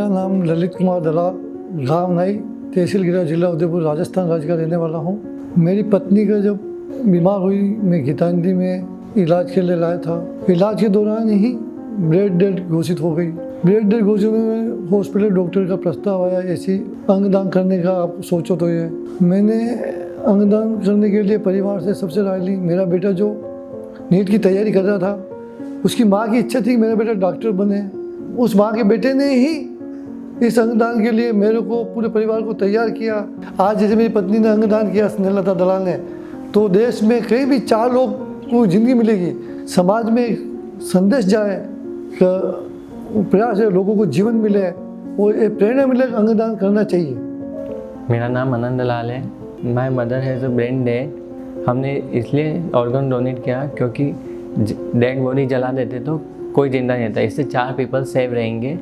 मेरा नाम ललित कुमार दलाल, गांव नई, तहसील गिरा, जिला उदयपुर, राजस्थान राज्य का रहने वाला हूँ। मेरी पत्नी का जब बीमार हुई, मैं गीतांजलि में इलाज के लिए लाया था। इलाज के दौरान ही ब्रेन डेड घोषित हो गई। ब्रेन डेड घोषित होने में हॉस्पिटल डॉक्टर का प्रस्ताव आया ऐसी अंगदान करने का। आप सोचो तो ये मैंने अंगदान करने के लिए परिवार से सबसे राय ली। मेरा बेटा जो नीट की तैयारी कर रहा था, उसकी माँ की इच्छा थी कि मेरा बेटा डॉक्टर बने। उस माँ के बेटे ने ही इस अंगदान के लिए मेरे को, पूरे परिवार को तैयार किया। आज जैसे मेरी पत्नी ने अंगदान किया, स्नेहलता दलाल ने, तो देश में कहीं भी 4 लोग को ज़िंदगी मिलेगी, समाज में संदेश जाए, प्रयास है लोगों को जीवन मिले और एक प्रेरणा मिले, अंगदान करना चाहिए। मेरा नाम आनंद दलाल है। My mother has a brain dead. हमने इसलिए ऑर्गन डोनेट किया क्योंकि डेड बॉडी जला देते तो कोई जिंदा नहीं रहता। इससे 4 पीपल सेव रहेंगे,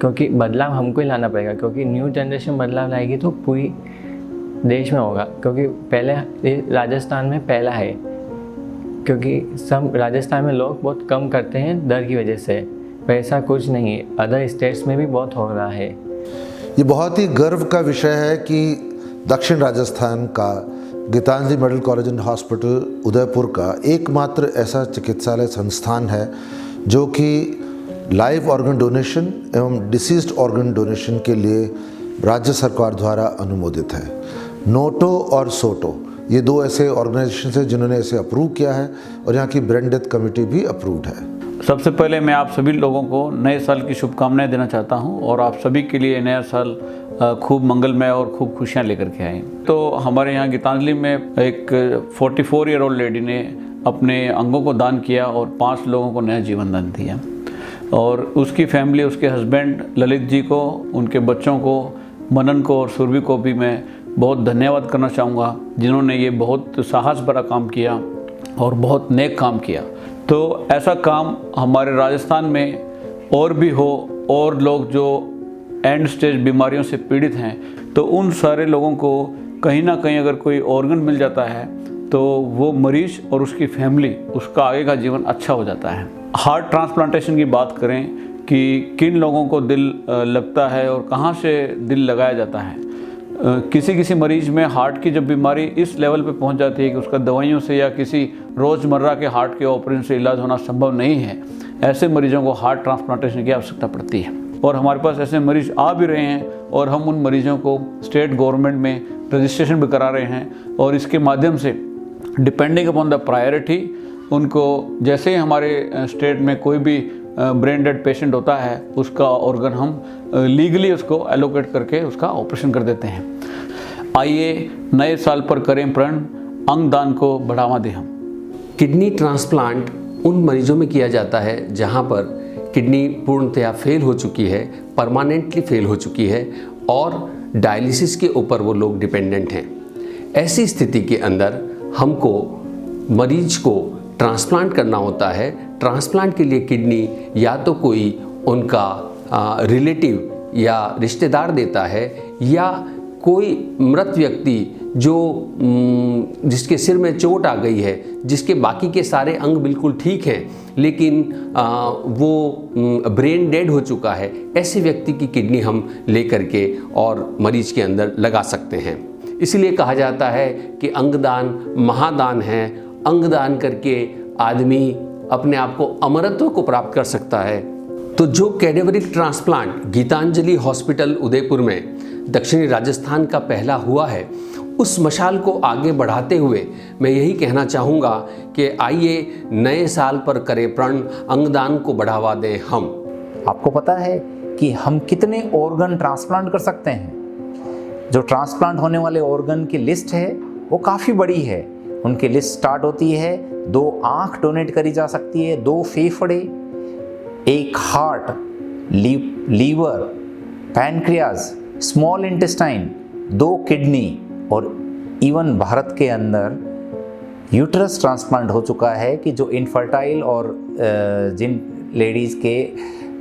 क्योंकि बदलाव हमको ही लाना पड़ेगा, क्योंकि न्यू जनरेशन बदलाव लाएगी तो पूरी देश में होगा। क्योंकि पहले राजस्थान में पहला है, क्योंकि सब राजस्थान में लोग बहुत कम करते हैं डर की वजह से, पर ऐसा कुछ नहीं है, अदर स्टेट्स में भी बहुत हो रहा है। ये बहुत ही गर्व का विषय है कि दक्षिण राजस्थान का Gitanjali medical college and hospital Udaipur का एकमात्र ऐसा चिकित्सालय संस्थान है जो कि लाइव ऑर्गन डोनेशन एवं डिसीज्ड ऑर्गन डोनेशन के लिए राज्य सरकार द्वारा अनुमोदित है। नोटो और सोटो, ये 2 ऐसे ऑर्गेनाइजेशन हैं जिन्होंने इसे अप्रूव किया है और यहाँ की ब्रेन डेथ कमेटी भी अप्रूव्ड है। सबसे पहले मैं आप सभी लोगों को नए साल की शुभकामनाएं देना चाहता हूं और आप सभी के लिए नया साल खूब मंगलमय और खूब खुशियां लेकर के आए। तो हमारे यहाँ गीतांजलि में एक 44 ईयर ओल्ड लेडी ने अपने अंगों को दान किया और 5 लोगों को नया जीवन दान दिया। और उसकी फैमिली, उसके हस्बैंड ललित जी को, उनके बच्चों को, मनन को और सुरभि को भी मैं बहुत धन्यवाद करना चाहूँगा, जिन्होंने ये बहुत साहस भरा काम किया और बहुत नेक काम किया। तो ऐसा काम हमारे राजस्थान में और भी हो, और लोग जो एंड स्टेज बीमारियों से पीड़ित हैं, तो उन सारे लोगों को कहीं ना कहीं अगर कोई ऑर्गन मिल जाता है तो वो मरीज और उसकी फैमिली, उसका आगे का जीवन अच्छा हो जाता है। हार्ट ट्रांसप्लांटेशन की बात करें कि किन लोगों को दिल लगता है और कहाँ से दिल लगाया जाता है। किसी किसी मरीज में हार्ट की जब बीमारी इस लेवल पे पहुंच जाती है कि उसका दवाइयों से या किसी रोज़मर्रा के हार्ट के ऑपरेशन से इलाज होना संभव नहीं है, ऐसे मरीजों को हार्ट ट्रांसप्लांटेशन की आवश्यकता पड़ती है। और हमारे पास ऐसे मरीज आ भी रहे हैं और हम उन मरीजों को स्टेट गवर्नमेंट में रजिस्ट्रेशन भी करा रहे हैं और इसके माध्यम से डिपेंडिंग अपॉन द प्रायोरिटी उनको, जैसे ही हमारे स्टेट में कोई भी ब्रेन डेड पेशेंट होता है, उसका ऑर्गन हम लीगली उसको एलोकेट करके उसका ऑपरेशन कर देते हैं। आइए नए साल पर करें प्रण, अंगदान को बढ़ावा दें हम। किडनी ट्रांसप्लांट उन मरीजों में किया जाता है जहां पर किडनी पूर्णतया फेल हो चुकी है, परमानेंटली फेल हो चुकी है और डायलिसिस के ऊपर वो लोग डिपेंडेंट हैं। ऐसी स्थिति के अंदर हमको मरीज को ट्रांसप्लांट करना होता है। ट्रांसप्लांट के लिए किडनी या तो कोई उनका रिलेटिव या रिश्तेदार देता है, या कोई मृत व्यक्ति जो जिसके सिर में चोट आ गई है, जिसके बाकी के सारे अंग बिल्कुल ठीक हैं लेकिन वो ब्रेन डेड हो चुका है, ऐसे व्यक्ति की किडनी हम लेकर के और मरीज के अंदर लगा सकते हैं। इसलिए कहा जाता है कि अंगदान महादान है। अंगदान करके आदमी अपने आप को अमरत्व को प्राप्त कर सकता है। तो जो cadaveric transplant Gitanjali hospital Udaipur में दक्षिणी राजस्थान का पहला हुआ है, उस मशाल को आगे बढ़ाते हुए मैं यही कहना चाहूँगा कि आइए नए साल पर करें प्रण, अंगदान को बढ़ावा दें हम। आपको पता है कि हम कितने ऑर्गन ट्रांसप्लांट कर सकते हैं? जो ट्रांसप्लांट होने वाले ऑर्गन की लिस्ट है वो काफ़ी बड़ी है। उनकी लिस्ट स्टार्ट होती है, 2 आँख डोनेट करी जा सकती है, 2 फेफड़े, 1 heart, liver, pancreas, small intestine, 2 kidney और इवन भारत के अंदर यूट्रस ट्रांसप्लांट हो चुका है कि जो इनफर्टाइल और जिन लेडीज़ के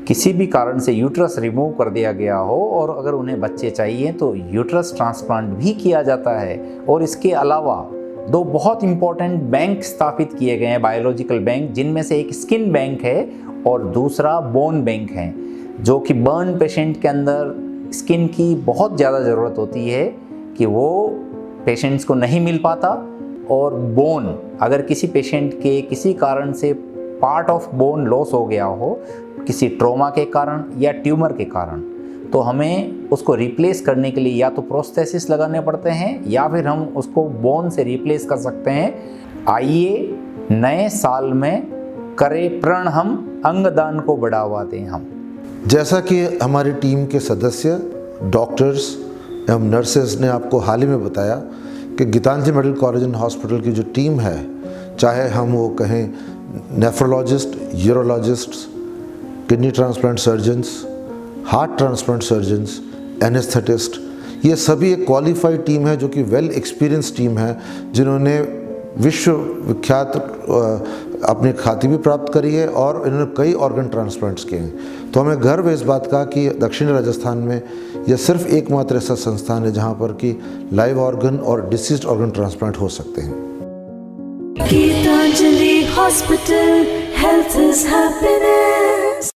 किसी भी कारण से यूट्रस रिमूव कर दिया गया हो और अगर उन्हें बच्चे चाहिए तो यूट्रस ट्रांसप्लांट भी किया जाता है। और इसके अलावा 2 बहुत इम्पोर्टेंट बैंक स्थापित किए गए हैं, बायोलॉजिकल बैंक, जिनमें से एक स्किन बैंक है और दूसरा बोन बैंक है। जो कि बर्न पेशेंट के अंदर स्किन की बहुत ज़्यादा ज़रूरत होती है कि वो पेशेंट्स को नहीं मिल पाता। और बोन, अगर किसी पेशेंट के किसी कारण से पार्ट ऑफ बोन लॉस हो गया हो, किसी ट्रॉमा के कारण या ट्यूमर के कारण, तो हमें उसको रिप्लेस करने के लिए या तो प्रोस्थेसिस लगाने पड़ते हैं या फिर हम उसको बोन से रिप्लेस कर सकते हैं। आइए नए साल में करें प्रण हम, अंगदान को बढ़ावा दें हम। जैसा कि हमारी टीम के सदस्य डॉक्टर्स एवं नर्सेज ने आपको हाल ही में बताया कि Gitanjali medical college and hospital की जो टीम है, चाहे हम वो कहें nephrologist, urologists, kidney transplant surgeons, heart transplant surgeons, anaesthetist, ये सभी एक क्वालिफाइड टीम है जो कि वेल एक्सपीरियंस टीम है, जिन्होंने विश्व विख्यात अपनी ख्याति भी प्राप्त करी है और इन्होंने कई ऑर्गन ट्रांसप्लांट्स किए हैं। तो हमें गर्व है इस बात का कि दक्षिणी राजस्थान में यह सिर्फ एकमात्र ऐसा संस्थान है जहां पर कि लाइव ऑर्गन और डिसीज्ड ऑर्गन ट्रांसप्लांट हो सकते हैं। Geetanjali Hospital, health is happiness.